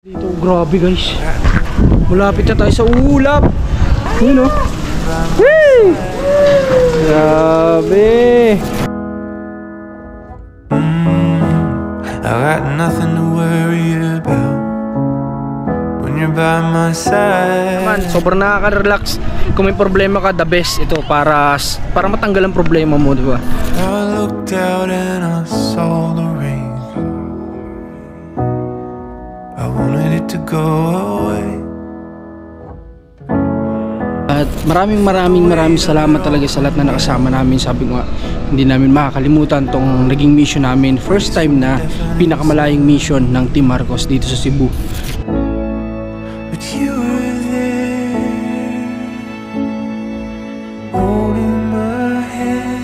Dito, grabe guys. Malapit na tayo sa ulap. Yun o. Woo! Grabe. I got nothing to worry about when you're by my side. Man, sobrang nakaka-relax. Kung may problema ka, the best ito para matanggal ang problema mo, di ba? I looked out and I saw the rain. I wanted it to go away. At maraming salamat talaga sa lahat na nakasama namin. Sabi ko nga, hindi namin makakalimutan tong naging mission namin. First time na pinakamalayong mission ng Team Marcos dito sa Cebu. But you were there, holding my hand.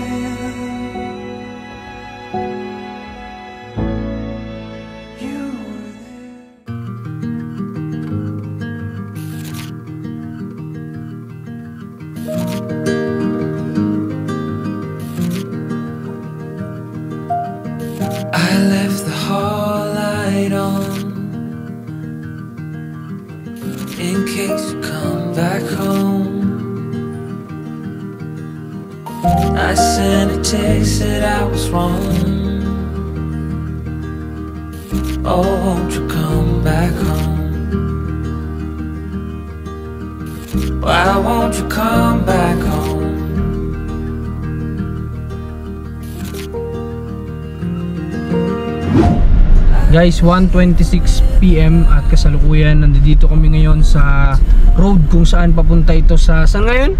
You were there. I left the hall light on in case you come back home. I sent a text that I was wrong. Oh, won't you come back home? Why won't you come back home? Guys, 1:26 PM at kasalukuyan nandito kami ngayon sa road kung saan papunta ito sa... Saan ngayon?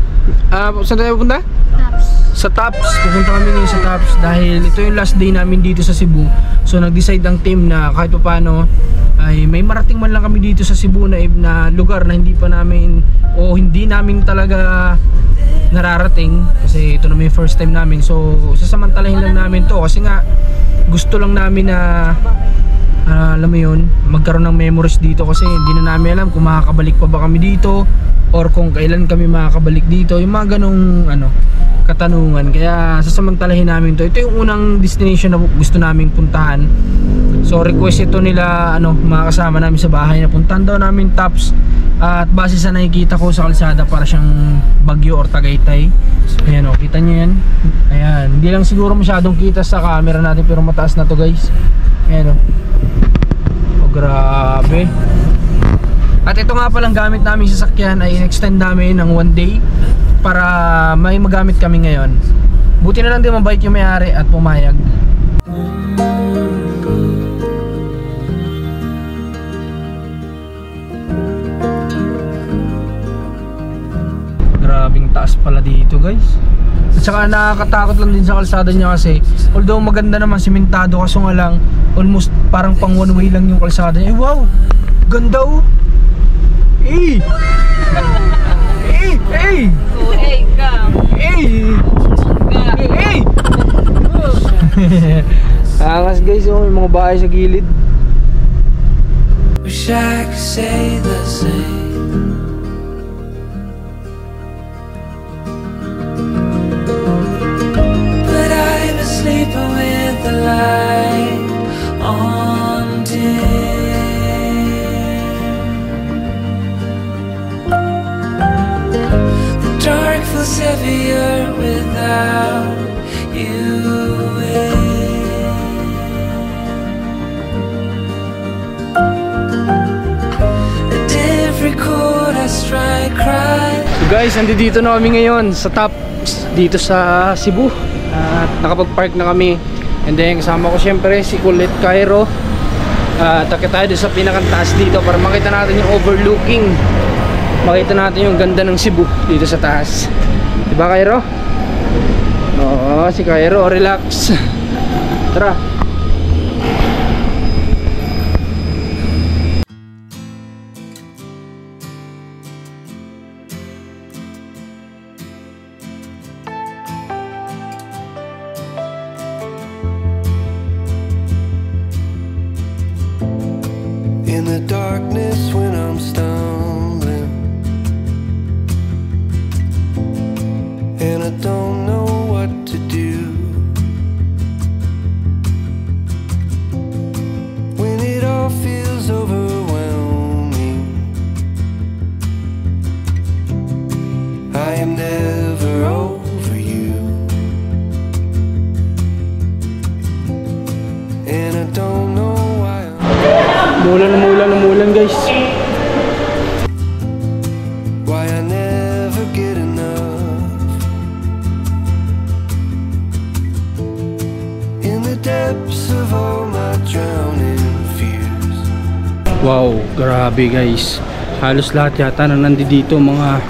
Saan tayo papunta? Taps. Sa Taps. Pupunta kami ngayon sa Taps dahil ito yung last day namin dito sa Cebu. So nag-decide ang team na kahit pa paano ay may marating man lang kami dito sa Cebu na lugar na hindi pa namin o hindi namin talaga nararating kasi ito na may first time namin. So sasamantalahin lang namin to kasi nga gusto lang namin na alam mo yun, magkaroon ng memories dito kasi hindi na namin alam kung makakabalik pa ba kami dito or kung kailan kami makakabalik dito, yung mga ganong katanungan. Kaya sasamantalahin namin to. Ito yung unang destination na gusto naming puntahan. So request ito nila mga kasama namin sa bahay na puntahan daw namin Taps. At base sa nakikita ko sa kalsada para siyang Baguio or Tagaytay. Ayan kita nyo yan. Ayan, hindi lang siguro masyadong kita sa camera natin pero mataas na to guys. Ayan grabe. At ito nga palang gamit namin sa sasakyan ay in-extend namin ng 1 day para may magamit kami ngayon. Buti na lang din mabait yung may-ari at pumayag. Grabing taas pala dito guys. At saka nakakatakot lang din sa kalsada niya kasi although maganda naman, simentado, kaso nga lang almost parang pang one way lang yung kalsada niya. Wow! Ganda oh! Eh! Eh! Eh! Hey, ka. Eh! Eh! Angas guys, may mga bahay sa gilid. Wish I could say the same. But I was sleeping with the light on dim. The dark feels heavier without you in. At every chord I strike, cry. So guys, nandito na kami ngayon sa Taps dito sa Cebu. At nakapag-park na kami. And then kasama ko syempre si Kulit Cairo. Takit tayo sa pinakantaas dito para makita natin yung overlooking. Makita natin yung ganda ng Cebu dito sa taas. Diba Cairo? Oo, si Cairo, relax. Tara. In the darkness when I'm stumbling and I don't know what to do, umulan guys. Why I never get enough. In the depths of all my drowning fears. Wow, grabe guys. Halos lahat yata na nandito mga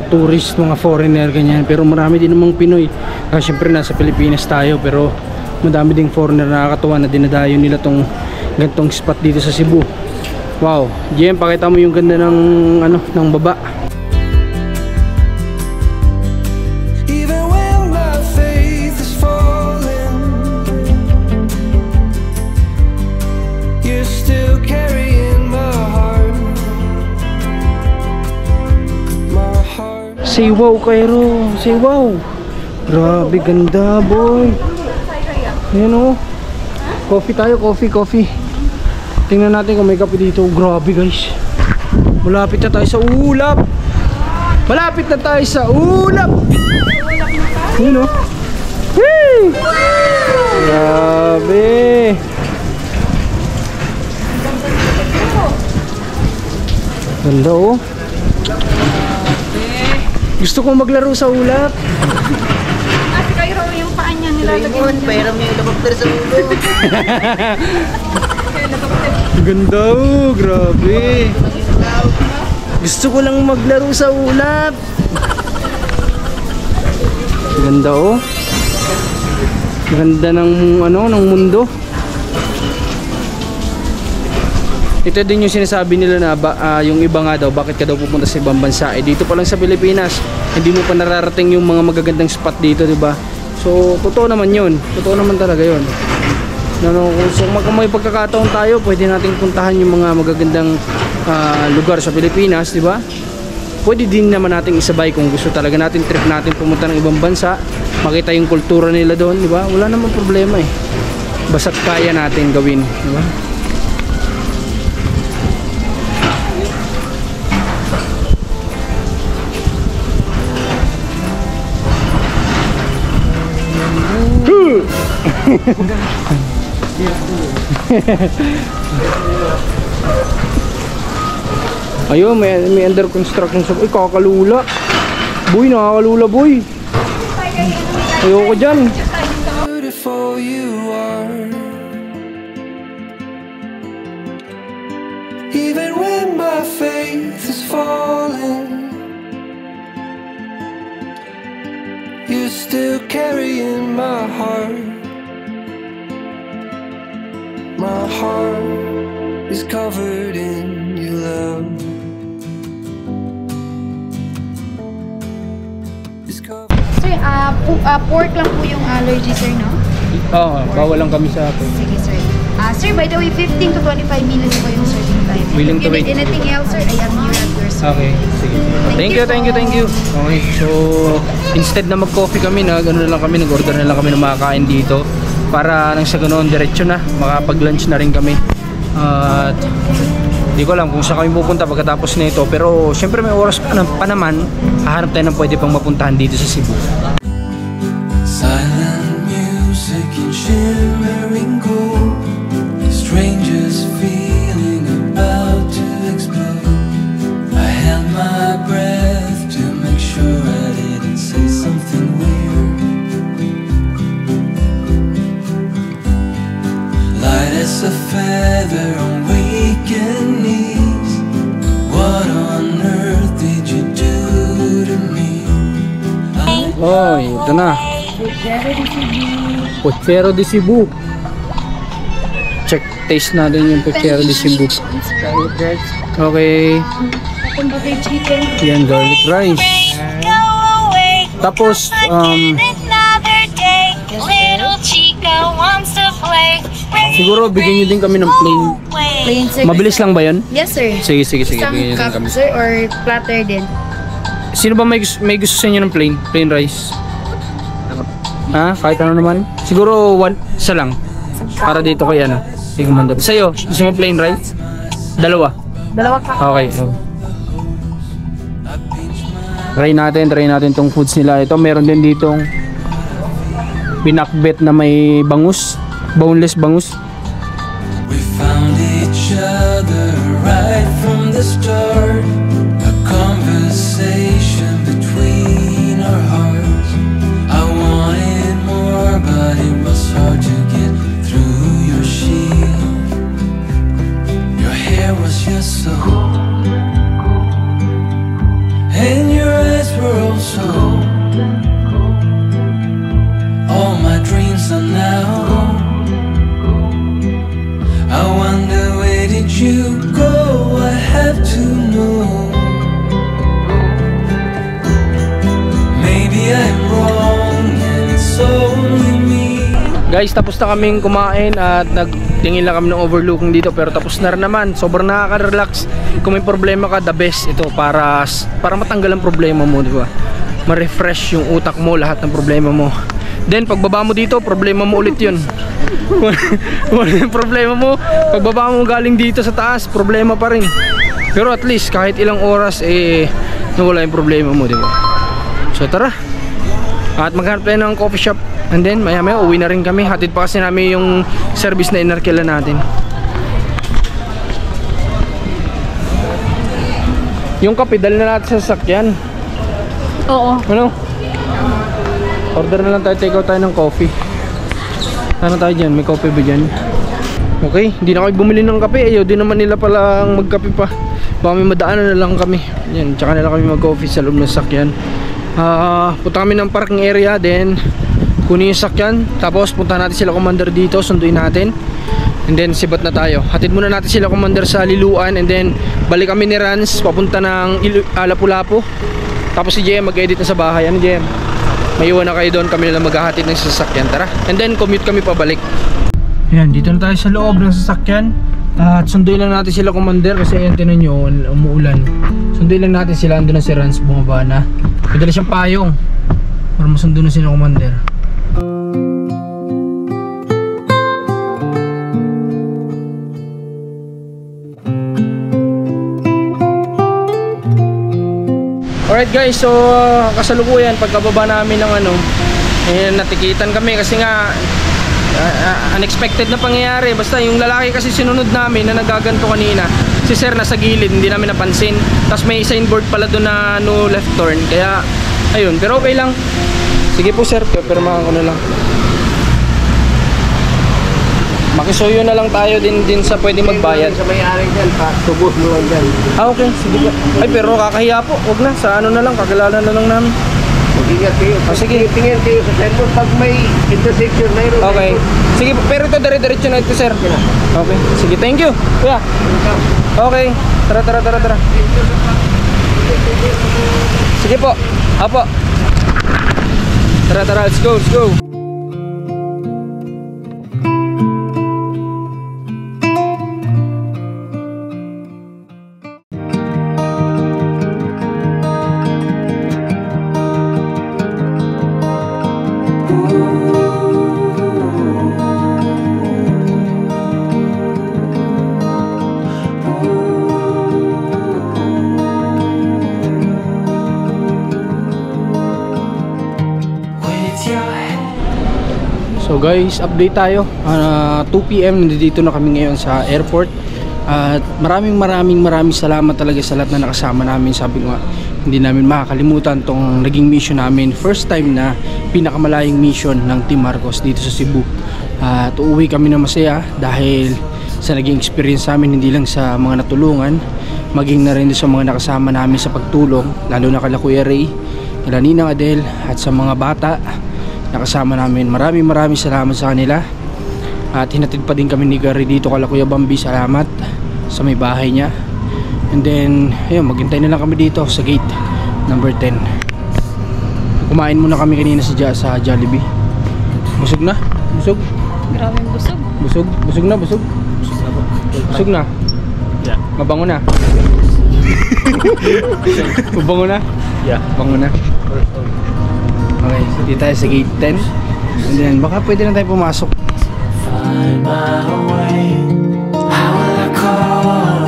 tourist, mga foreigner ganyan. Pero marami din namang Pinoy. Siyempre nasa Pilipinas tayo pero madami ding foreigner na nakakatuwa na dinadayo nila tong gantong spot dito sa Cebu. Wow, Jem, pakita mo yung ganda ng ng baba. Even when my faith is falling, you're still carrying my heart. My heart. Say wow, Cairo. Say wow. Grabe, ganda, boy. Ayan o. Coffee tayo, coffee. Tingnan natin kung may kape dito. Grabe guys. Malapit na tayo sa ulap. Ayan o. Whee! Grabe. Ganda o. Gusto kong maglaro sa ulap. Kasi kayo yung paa niya nilalagay niya. Pairam niya yung helicopter sa ulo. Ganda oh, grabe. Gusto ko lang maglaro sa ulap. Ganda oh. Ganda ng ng mundo. Ito din yung sinasabi nila na yung iba nga daw, bakit ka daw pupunta sa ibang bansa? Dito pa lang sa Pilipinas, hindi mo pa nararating yung mga magagandang spot dito, di ba? So, totoo naman yun. Totoo naman talaga yun. So, kung may pagkakataon tayo, pwede nating puntahan yung mga magagandang lugar sa Pilipinas, di ba? Pwede din naman nating isabay kung gusto talaga natin, trip natin pumunta ng ibang bansa, makita yung kultura nila doon, di ba? Wala namang problema eh. Basta kaya natin gawin, di ba? Ayun, may under construction sa... Uy, kakalula. Boy, nakakalula, boy. Ayoko dyan. Beautiful you are. Even when my faith is falling, you're still carrying my heart. My heart is covered in your love. It's covered. Sir, pork lang po yung allergy, sir, no? Oo, bawal lang kami sa... Sige, sir. Sir, by the way, 15 to 25 minutes po yung serving time. Willing to If you wait. need anything else, sir, I am here at your service. Okay, sige. Thank you. Okay, so instead na mag-coffee kami, nag-order na lang kami ng makakain dito para nang sa ganoon diretso na makapag-lunch na rin kami. At hindi ko alam kung saan kami pupunta pagkatapos nito, pero syempre may oras pa naman, hahanap tayo ng pwede pang mapuntahan dito sa Cebu. Silent music and shimmering gold. Strangers feeling about to explode. I held my breath to make sure I didn't say something weird. Light as a feather on weekend knees. What on earth did you do to me? Oh, ito na. Puchero de Cebu. Check, taste natin yung Puchero de Cebu. Okay. Yan, garlic rice. Tapos, siguro bigyan nyo din kami ng plain. Plain, sir. Mabilis lang ba yun? Yes, sir. Sige. Isang Bigyan nyo din cup, kami. sir, or platter din. Sino ba may gusto sa inyo ng plain rice? Ha? Kahit ano naman? Siguro isa lang. Para dito kay ano. Sige, Mando. Sa'yo, gusto mo plain rice? Dalawa. Ka. Okay. Try natin tong foods nila. Ito, meron din ditong pinakbet na may bangus. Boneless bangus. We found each each other right from the start. A conversation between our hearts. I wanted more, but it was hard to get through your shield. Your hair was just so gold, and your eyes were also gold. All my dreams are now gone. I wonder, where did you go? I have to know. Maybe I'm wrong and it's only me. Guys, tapos na kaming kumain at nagtingin lang kami ng overlooking dito, pero tapos na rin naman. Sobrang nakaka-relax. Kung may problema ka, the best ito para matanggal ang problema mo, di ba? Ma-refresh yung utak mo, lahat ng problema mo. Then pagbaba mo dito, problema mo ulit yun. Kung yung problema mo, pagbaba mo galing dito sa taas, problema pa rin. Pero at least kahit ilang oras nawala yung problema mo, di ba? So tara, at maghanap tayo ng coffee shop, and then maya maya uwi na rin kami. Hatid pa kasi namin yung service na inarkila natin. Yung kape, dali na natin sa sasakyan. Oo. Ano? Order na lang tayo, take out tayo ng coffee. Ano tayo dyan? May coffee ba dyan? Okay, hindi na kami bumili ng kape. Ayaw din naman nila palang magkape pa. Baka may madaanan na lang kami. Yan, tsaka na lang kami mag-coffee sa loob ng sakyan. Punta kami ng parking area, then kunin yung sakyan. Tapos punta natin sila commander dito, sunduin natin. And then sibat na tayo. Hatid muna natin sila commander sa Liluan, and then balik kami ni Rans papunta ng Lapu-Lapu. Tapos si JM mag-edit na sa bahay. Ano JM? May iwan na kayo doon, kami na maghahatid ng sasakyan. Tara. And then commute kami pabalik. Ayan, dito na tayo sa loob ng sasakyan. At sunduin lang natin sila commander kasi ayan, tinan nyo, umuulan. Sunduin lang natin sila, andun na si Rans, bumaba na. Padala siyang payong para masundo na sila commander. Alright guys, so kasalukuyan pagkababa namin ng natikitan kami kasi nga unexpected na pangyayari. Basta yung lalaki kasi sinunod namin na nagaganto kanina, si sir nasa gilid, hindi namin napansin. Tapos may signboard pala doon na no left turn, kaya ayun, pero okay lang. Sige po sir, pero ko na lang. Makisuyo na lang tayo din sa pwedeng magbayad. Sa may-ari dyan, tubos mo lang dyan. Okay, sige po. Ay, pero kakahiya po. Huwag na, sa ano na lang, kakilala na lang namin. Mag-ingat kayo. Sige. Tingin kayo sa cellphone pag may intersection na yun. Okay. Sige po, pero ito dire-diretso na ito, sir. Okay, sige, thank you. Kuya. Okay, tara. Sige po. Apo. Tara, let's go. So guys, update tayo. 2 PM nandito na kami ngayon sa airport. At maraming salamat talaga sa lahat na nakasama namin. Sabi ko nga, hindi namin makakalimutan tong naging mission namin. First time na pinakamalayong mission ng Team Marcos dito sa Cebu. At uuwi kami na masaya dahil sa naging experience namin, hindi lang sa mga natulungan, maging na rin sa mga nakasama namin sa pagtulong, lalo na kala Kuya Ray, kala Ninang Adel, at sa mga bata nakasama namin. Maraming salamat sa kanila. At hinatid pa din kami ni Gary dito kala Kuya Bambi. Salamat sa may bahay niya. And then ayun, maghintay na lang kami dito sa gate number 10. Kumain muna kami kanina sa Jollibee. Busog na? Busog? Grabe busog. Busog na? Busog na? Yeah. Mabango na? Mabango na? Yeah. Bango na? Okay, so dito tayo sa gate 10. And then baka pwede na tayo pumasok. Find my way. How will I call?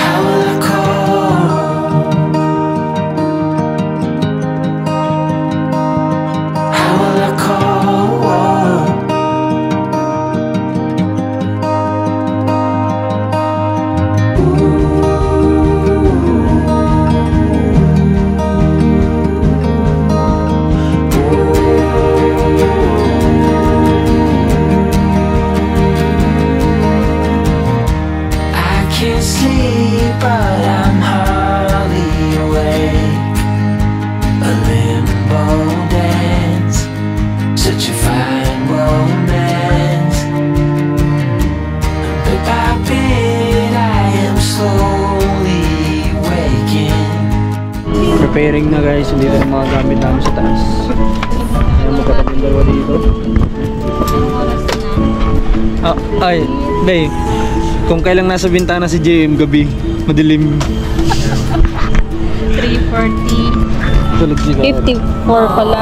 How will I call? How will I call? preparing na guys. Dito yung mga gamit namin sa taas. Ayan, magkatabi yung dalawa dito. Ay, babe. Kung kailang nasa bintana si JM gabi, madilim. 3:40. Tulog sila. 54 pala.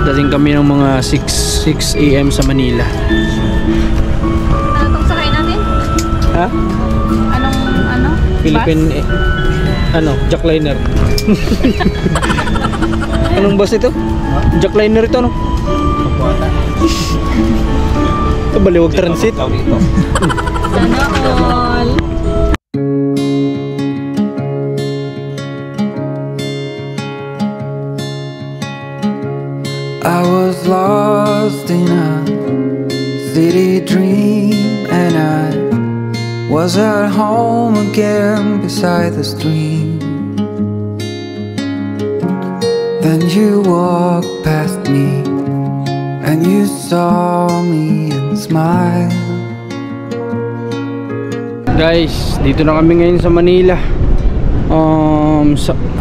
Dating kami ng mga 6 AM sa Manila. Ano itong sakay natin? Ha? Ano? Philippine, jackliner. Anong bus ito? Jackliner ito, no? Ito baliwag transit. Sana all. I was lost in a city dream, and I was at home again beside the stream. Then you walked past me, and you saw me and smiled. Guys, dito na kami ngayon sa Manila.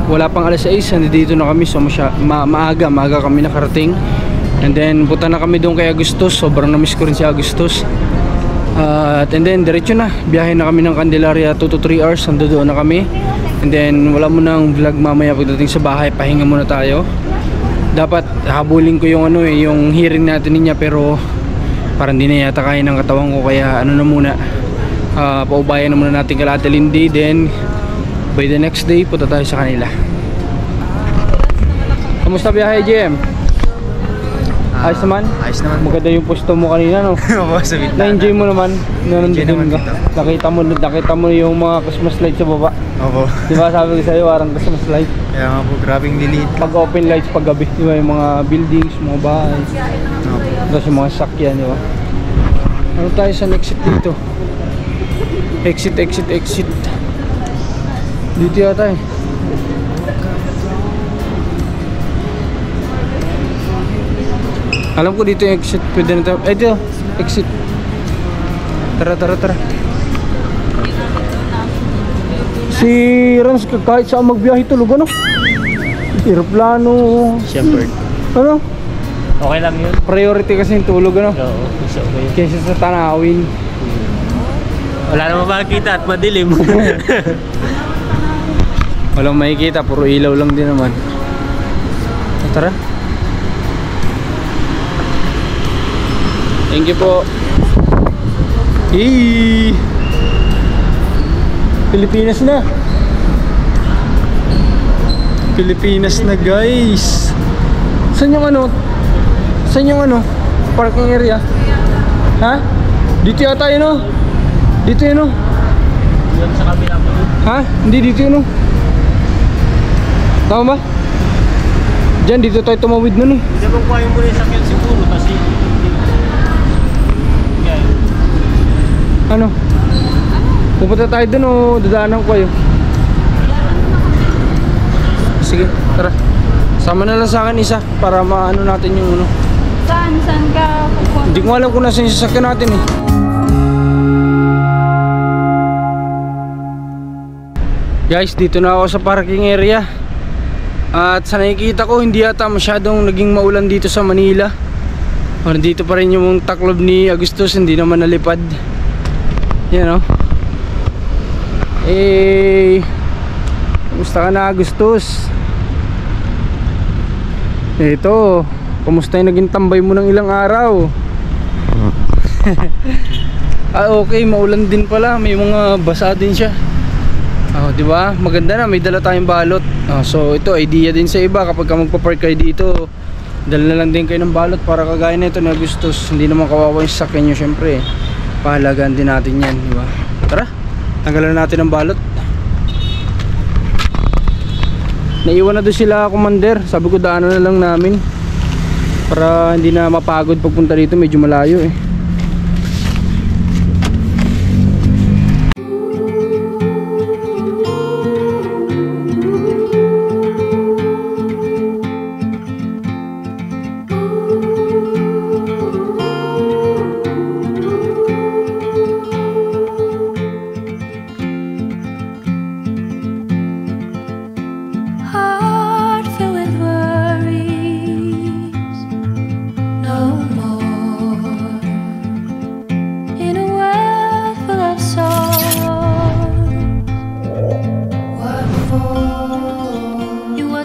Wala pang alas 6, nandito na kami. So maaga kami nakarating. And then punta na kami doon kay Agustus. Sobrang na-miss ko rin si Agustus. And then diretso na, biyahe na kami ng Candelaria 2 to 3 hours. Nandoon na kami. And then wala mo nang vlog mamaya pagdating sa bahay. Pahinga muna tayo. Dapat habulin ko yung yung hearing natin niya, pero parang hindi na yata kaya ng katawan ko. Kaya na muna, paubayan na muna natin kala Ate Lindy. Then by the next day punta tayo sa kanila. Kamusta biyahe, JM? Ayos naman? Ayos naman. Maganda yung pusto mo kanina, no? Oo, sa bintana. Na-enjoy mo naman na nandun ka. Nakita mo yung mga Christmas lights sa baba. Opo. Di ba sabi ko sa'yo, parang Christmas light. Kaya nga po, grabing lilit. Pag open lights pag gabi, di ba? Yung mga buildings, mga bahay. Tapos yung mga sakyan, di ba? Ano tayo sa exit dito? Exit. Dito yata eh. Alam ko dito yung exit. Pwede na tayo. Dito. Exit. Tara. Si Rans kahit saan magbiyahe tulog, ano? Aeroplano. Shepherd. Ano? Okay lang yun. Priority kasi yung tulog, ano? Oo, isa okay. Kaysa sa tanawin. Wala namang makikita at madilim. Walang makikita, puro ilaw lang din naman. Tara. Thank you po. Pilipinas na. Pilipinas na, guys. Saan yung parking area? Ha? Dito yata yun, no? Dito yun, no? Yun sa kabila po. Ha? Hindi dito yun, no? Tama ba? Diyan, dito tayo tumawid nun eh. Hindi mo kuha yung muna yung sakyan siguro kasi Ano? Pupunta tayo dun o dadaanan ko kayo? Sige, tara. Sama na lang sa akin isa para maano natin yung ano. Saan ka pupunta? Hindi ko alam kung nasa yung sasakyan natin eh. Guys, dito na ako sa parking area. At sa nakikita ko, hindi yata masyadong naging maulan dito sa Manila. Dito pa rin yung taklob ni Agustus, hindi naman nalipad. Yan o. Kumusta ka na, Agustus? Ito, kumusta yung naging tambay mo ng ilang araw? Okay, maulan din pala, may mga basa din siya. Di ba? Maganda na, may dala tayong balot. So ito, idea din sa iba kapag ka magpa-park kayo dito, dala na lang din kayo ng balot para kagaya na ito na Agustus. Hindi naman kawawa yung sasakyan nyo, syempre. Pahalagaan din natin yan, di ba? Tara, tanggalan natin ang balot. Naiwan na doon sila, Commander. Sabi ko daanan na lang namin para hindi na mapagod pagpunta dito, medyo malayo eh.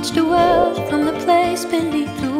watch the world from the place beneath the